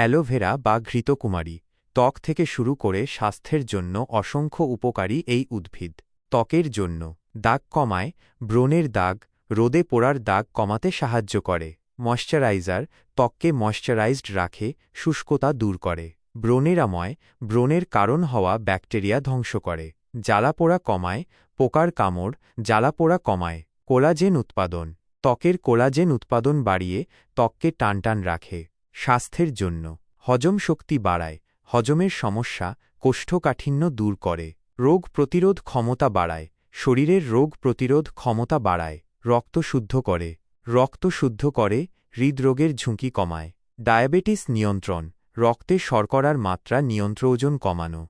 Aloe vera বা ঘৃতকুমারী ত্বক থেকে শুরু করে স্বাস্থ্যের জন্য অসংখ্য উপকারী এই উদ্ভিদ। ত্বকের জন্য দাগ কমায়, ব্রণের দাগ, রোদে পোড়ার দাগ কমাতে সাহায্য করে। ময়শ্চারাইজার ত্বককে ময়শ্চারাইজড রাখে, শুষ্কতা দূর করে। ব্রণেরাময় ব্রণের কারণ হওয়া ব্যাকটেরিয়া ধ্বংস করে। জ্বালাপোড়া কমায়, পোকার কামড় জ্বালাপোড়া কমায়। কোলাজেন উৎপাদন ত্বকের কোলাজেন উৎপাদন বাড়িয়ে ত্বককে টানটান রাখে। স্বাস্থ্যের জন্য হজম শক্তি বাড়ায়, হজমের সমস্যা কোষ্ঠকাঠিন্য দূর করে। রোগ প্রতিরোধ ক্ষমতা বাড়ায়, শরীরের রোগ প্রতিরোধ ক্ষমতা বাড়ায়। রক্ত শুদ্ধ করে হৃদরোগের ঝুঁকি কমায়। ডায়াবেটিস নিয়ন্ত্রণ রক্তে শর্করার মাত্রা নিয়ন্ত্রণ। ওজন কমানো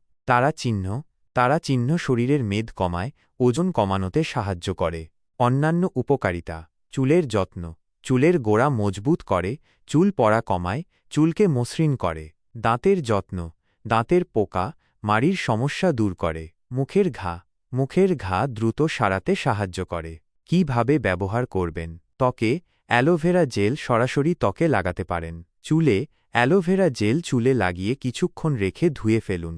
তারা চিহ্ন শরীরের মেদ কমায়, ওজন কমানোতে সাহায্য করে। অন্যান্য উপকারিতা চুলের যত্ন চুলের গোড়া মজবুত করে, চুল পড়া কমায়, চুলকে মসৃণ করে। দাঁতের যত্ন দাঁতের পোকা মাড়ির সমস্যা দূর করে। মুখের ঘা দ্রুত সারাতে সাহায্য করে। কিভাবে ব্যবহার করবেন? ত্বকে অ্যালোভেরা জেল সরাসরি ত্বকে লাগাতে পারেন। চুলে অ্যালোভেরা জেল চুলে লাগিয়ে কিছুক্ষণ রেখে ধুয়ে ফেলুন।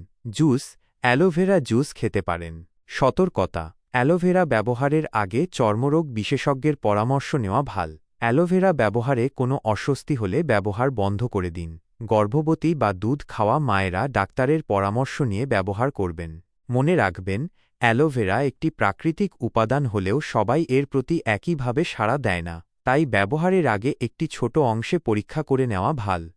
অ্যালোভেরা জুস খেতে পারেন। সতর্কতা অ্যালোভেরা ব্যবহারের আগে চর্মরোগ বিশেষজ্ঞের পরামর্শ নেওয়া ভালো। অ্যালোভেরা ব্যবহারে কোনো অস্বস্তি হলে ব্যবহার বন্ধ করে দিন। গর্ভবতী বা দুধ খাওয়া মায়েরা ডাক্তারের পরামর্শ নিয়ে ব্যবহার করবেন। মনে রাখবেন, অ্যালোভেরা একটি প্রাকৃতিক উপাদান হলেও সবাই এর প্রতি একইভাবে সাড়া দেয় না। তাই ব্যবহারের আগে একটি ছোট অংশে পরীক্ষা করে নেওয়া ভালো।